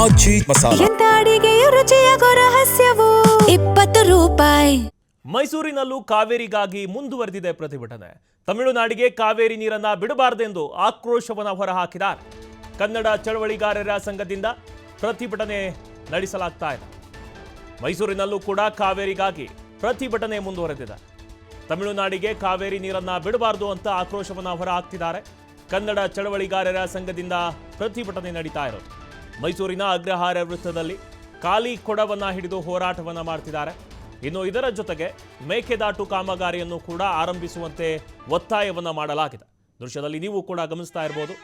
ಮಚ್ಚಿ ಮಸಾಲ ಎಂತ ಅಡಿಗೆಯ ರುಚಿಯಾಗೋ ರಹಸ್ಯವು 20 ರೂಪಾಯಿ. ಮೈಸೂರಿನಲ್ಲೂ ಕಾವೇರಿಗಾಗಿ ಮುಂದುವರೆದಿದೆ ಪ್ರತಿಭಟನೆ. ತಮಿಳುನಾಡಿಗೆ ಕಾವೇರಿ ನೀರನ್ನ ಬಿಡಬಾರದೆಂದು ಆಕ್ರೋಶವನ್ನು ಹೊರಹಾಕಿದ್ದಾರೆ. ಕನ್ನಡ ಚಳವಳಿಗಾರರ ಸಂಘದಿಂದ ಪ್ರತಿಭಟನೆ ನಡೆಸಲಾಗ್ತಾ ಇದೆ. ಮೈಸೂರಿನಲ್ಲೂ ಕೂಡ ಕಾವೇರಿಗಾಗಿ ಪ್ರತಿಭಟನೆ ಮುಂದುವರೆದಿದೆ. ತಮಿಳುನಾಡಿಗೆ ಕಾವೇರಿ ನೀರನ್ನ ಬಿಡಬಾರದು ಅಂತ ಆಕ್ರೋಶವನ್ನು ಹೊರಹಾಕ್ತಿದ್ದಾರೆ. ಕನ್ನಡ ಚಳವಳಿಗಾರರ ಸಂಘದಿಂದ ಪ್ರತಿಭಟನೆ ನಡೀತಾ ಇರೋದು. ಮೈಸೂರಿನ ಅಗ್ರಹಾರ ವೃತ್ತದಲ್ಲಿ ಖಾಲಿ ಕೊಡವನ್ನ ಹಿಡಿದು ಹೋರಾಟವನ್ನ ಮಾಡ್ತಿದ್ದಾರೆ. ಇನ್ನು ಇದರ ಜೊತೆಗೆ ಮೇಕೆದಾಟು ಕಾಮಗಾರಿಯನ್ನು ಕೂಡ ಆರಂಭಿಸುವಂತೆ ಒತ್ತಾಯವನ್ನ ಮಾಡಲಾಗಿದೆ. ದೃಶ್ಯದಲ್ಲಿ ನೀವು ಕೂಡ ಗಮನಿಸ್ತಾ ಇರಬಹುದು.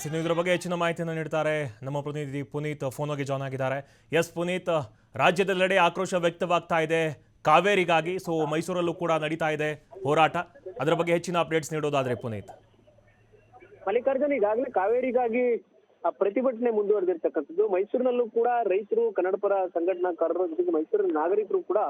ಇನ್ನು ಇದರ ಬಗ್ಗೆ ಹೆಚ್ಚಿನ ಮಾಹಿತಿಯನ್ನು ನೀಡ್ತಾರೆ ನಮ್ಮ ಪ್ರತಿನಿಧಿ ಪುನೀತ್ ಫೋನ್ಗೆ ಜಾಯ್ನ್ ಆಗಿದ್ದಾರೆ. ಎಸ್ ಪುನೀತ್, ರಾಜ್ಯದೆಲ್ಲೆಡೆ ಆಕ್ರೋಶ ವ್ಯಕ್ತವಾಗ್ತಾ ಇದೆ ಕಾವೇರಿಗಾಗಿ. ಸೊ ಮೈಸೂರಲ್ಲೂ ಕೂಡ ನಡೀತಾ ಇದೆ ಹೋರಾಟ. ಅದರ ಬಗ್ಗೆ ಹೆಚ್ಚಿನ ಅಪ್ಡೇಟ್ಸ್ ನೀಡೋದಾದ್ರೆ ಪುನೀತ್. ಮಲ್ಲಿಕಾರ್ಜುನ್, ಈಗಾಗಲೇ ಕಾವೇರಿಗಾಗಿ ಪ್ರತಿಭಟನೆ ಮುಂದುವರೆದಿರ್ತಕ್ಕಂಥದ್ದು. ಮೈಸೂರಿನಲ್ಲೂ ಕೂಡ ರೈತರು, ಕನ್ನಡಪರ ಸಂಘಟನಾಕಾರರ ಜೊತೆಗೆ ಮೈಸೂರಿನ ನಾಗರಿಕರು ಕೂಡ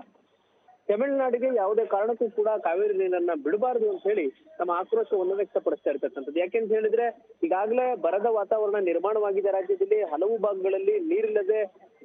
ತಮಿಳುನಾಡಿಗೆ ಯಾವುದೇ ಕಾರಣಕ್ಕೂ ಕೂಡ ಕಾವೇರಿ ನೀರನ್ನ ಬಿಡಬಾರದು ಅಂತ ಹೇಳಿ ತಮ್ಮ ಆಕ್ರೋಶವನ್ನು ವ್ಯಕ್ತಪಡಿಸ್ತಾ ಇರ್ತಕ್ಕಂಥದ್ದು. ಯಾಕೆಂತ ಹೇಳಿದ್ರೆ ಈಗಾಗಲೇ ಬರದ ವಾತಾವರಣ ನಿರ್ಮಾಣವಾಗಿದೆ ರಾಜ್ಯದಲ್ಲಿ. ಹಲವು ಭಾಗಗಳಲ್ಲಿ ನೀರಿಲ್ಲದೆ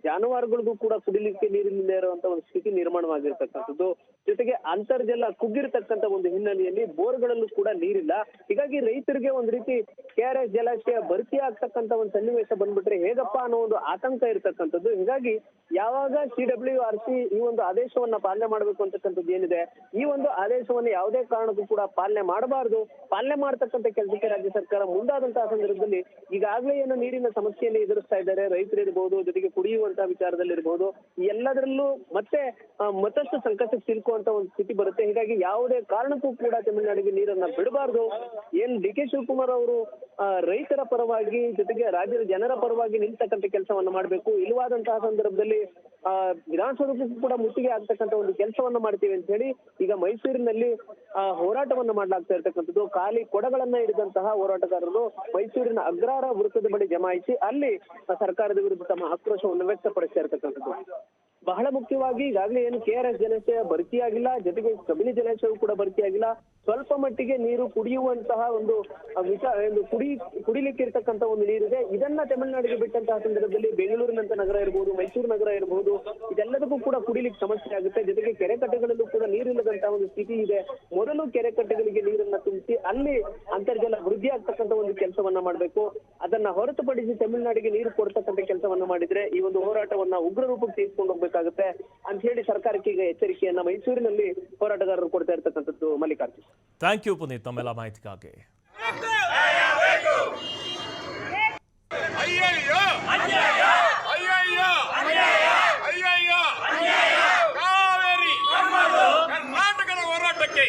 ಜಾನುವಾರುಗಳಿಗೂ ಕೂಡ ಕುಡಿಲಿಕ್ಕೆ ನೀರಿಲ್ಲದೆ ಇರುವಂತ ಒಂದು ಸ್ಥಿತಿ ನಿರ್ಮಾಣವಾಗಿರ್ತಕ್ಕಂಥದ್ದು. ಜೊತೆಗೆ ಅಂತರ್ಜಲ ಕುಗ್ಗಿರ್ತಕ್ಕಂಥ ಒಂದು ಹಿನ್ನೆಲೆಯಲ್ಲಿ ಬೋರ್ಗಳಲ್ಲೂ ಕೂಡ ನೀರಿಲ್ಲ. ಹೀಗಾಗಿ ರೈತರಿಗೆ ಒಂದ್ ರೀತಿ KRS ಜಲಾಶಯ ಭರ್ತಿ ಆಗ್ತಕ್ಕಂಥ ಒಂದು ಸನ್ನಿವೇಶ ಬಂದ್ಬಿಟ್ರೆ ಹೇಗಪ್ಪ ಅನ್ನೋ ಒಂದು ಆತಂಕ ಇರ್ತಕ್ಕಂಥದ್ದು. ಹೀಗಾಗಿ ಯಾವಾಗ CWRC ಈ ಒಂದು ಆದೇಶವನ್ನ ಪಾಲನೆ ಮಾಡಬೇಕು ಅಂತಕ್ಕಂಥದ್ದು ಏನಿದೆ, ಈ ಒಂದು ಆದೇಶವನ್ನು ಯಾವುದೇ ಕಾರಣಕ್ಕೂ ಕೂಡ ಪಾಲನೆ ಮಾಡಬಾರದು. ಪಾಲನೆ ಮಾಡತಕ್ಕಂಥ ಕೆಲಸಕ್ಕೆ ರಾಜ್ಯ ಸರ್ಕಾರ ಮುಂದಾದಂತಹ ಸಂದರ್ಭದಲ್ಲಿ ಈಗಾಗಲೇ ಏನು ನೀರಿನ ಸಮಸ್ಯೆಯನ್ನು ಎದುರಿಸ್ತಾ ಇದ್ದಾರೆ ರೈತರು ಇರ್ಬೋದು, ಜೊತೆಗೆ ಕುಡಿಯುವಂತಹ ವಿಚಾರದಲ್ಲಿ ಇರ್ಬೋದು, ಎಲ್ಲದರಲ್ಲೂ ಮತ್ತೆ ಮತ್ತಷ್ಟು ಸಂಕಷ್ಟಕ್ಕೆ ಸಿಲುಕುವಂತ ಒಂದು ಸ್ಥಿತಿ ಬರುತ್ತೆ. ಹೀಗಾಗಿ ಯಾವುದೇ ಕಾರಣಕ್ಕೂ ಕೂಡ ತಮಿಳುನಾಡಿಗೆ ನೀರನ್ನ ಬಿಡಬಾರದು. ಏನ್ DK ಶಿವಕುಮಾರ್ ಅವರು ರೈತರ ಪರವಾಗಿ ಜೊತೆಗೆ ರಾಜ್ಯದ ಜನರ ಪರವಾಗಿ ನಿಲ್ತಕ್ಕಂಥ ಕೆಲಸವನ್ನ ಮಾಡಬೇಕು. ಇಲ್ಲವಾದಂತಹ ಸಂದರ್ಭದಲ್ಲಿ ವಿಧಾನಸೌಧಕ್ಕೂ ಕೂಡ ಮುತ್ತಿಗೆ ಆಗ್ತಕ್ಕಂಥ ಒಂದು ಕೆಲಸವನ್ನ ಮಾಡ್ತೀವಿ ಅಂತ ಹೇಳಿ ಈಗ ಮೈಸೂರಿನಲ್ಲಿ ಹೋರಾಟವನ್ನ ಮಾಡ್ಲಾಗ್ತಾ ಇರ್ತಕ್ಕಂಥದ್ದು. ಖಾಲಿ ಕೊಡಗಳನ್ನ ಹಿಡಿದಂತಹ ಹೋರಾಟಗಾರರು ಮೈಸೂರಿನ ಅಗ್ರಹಾರ ವೃತ್ತದ ಬಳಿ ಜಮಾಯಿಸಿ ಅಲ್ಲಿ ಸರ್ಕಾರದ ವಿರುದ್ಧ ತಮ್ಮ ಆಕ್ರೋಶವನ್ನು ವ್ಯಕ್ತಪಡಿಸ್ತಾ ಇರ್ತಕ್ಕಂಥದ್ದು. ಬಹಳ ಮುಖ್ಯವಾಗಿ ಈಗಾಗಲೇ ಏನು KRS ಜಲಾಶಯ ಭರ್ತಿಯಾಗಿಲ್ಲ, ಜೊತೆಗೆ ಕಬಿನಿ ಜಲಾಶಯವೂ ಕೂಡ ಭರ್ತಿಯಾಗಿಲ್ಲ. ಸ್ವಲ್ಪ ಮಟ್ಟಿಗೆ ನೀರು ಕುಡಿಯುವಂತಹ ಒಂದು ಕುಡಿಲಿಕ್ಕೆ ಇರ್ತಕ್ಕಂಥ ಒಂದು ನೀರಿದೆ. ಇದನ್ನ ತಮಿಳುನಾಡಿಗೆ ಬಿಟ್ಟಂತಹ ಸಂದರ್ಭದಲ್ಲಿ ಬೆಂಗಳೂರಿನಂತ ನಗರ ಇರಬಹುದು, ಮೈಸೂರು ನಗರ ಇರಬಹುದು, ಇದೆಲ್ಲದಕ್ಕೂ ಕೂಡ ಕುಡಿಲಿಕ್ಕೆ ಸಮಸ್ಯೆ ಆಗುತ್ತೆ. ಜೊತೆಗೆ ಕೆರೆಕಟ್ಟೆಗಳಲ್ಲೂ ಕೂಡ ನೀರಿಲ್ಲದಂತಹ ಒಂದು ಸ್ಥಿತಿ ಇದೆ. ಮೊದಲು ಕೆರೆಕಟ್ಟೆಗಳಿಗೆ ನೀರನ್ನ ತುಂಬಿಸಿ ಅಲ್ಲಿ ಅಂತರ್ಜಲ ವೃದ್ಧಿ ಆಗ್ತಕ್ಕಂಥ ಒಂದು ಕೆಲಸವನ್ನ ಮಾಡಬೇಕು. ಅದನ್ನ ಹೊರತುಪಡಿಸಿ ತಮಿಳುನಾಡಿಗೆ ನೀರು ಕೊಡ್ತಕ್ಕಂಥ ಕೆಲಸವನ್ನ ಮಾಡಿದ್ರೆ ಈ ಒಂದು ಹೋರಾಟವನ್ನ ಉಗ್ರ ರೂಪಕ್ಕೆ ತೆಗೆದುಕೊಂಡು ಹೋಗ್ಬೇಕಾಗುತ್ತೆ ಅಂತ ಹೇಳಿ ಸರ್ಕಾರಕ್ಕೆ ಈಗ ಎಚ್ಚರಿಕೆಯನ್ನ ಮೈಸೂರಿನಲ್ಲಿ ಹೋರಾಟಗಾರರು ಕೊಡ್ತಾ ಇರ್ತಕ್ಕಂಥದ್ದು. ಮಲ್ಲಿಕಾರ್ಜುನ್, ಥ್ಯಾಂಕ್ ಯು ಪುನೀತ್ ತಮ್ಮೆಲ್ಲ ಮಾಹಿತಿಗಾಗಿ. ಕರ್ನಾಟಕದ ಹೋರಾಟಕ್ಕೆ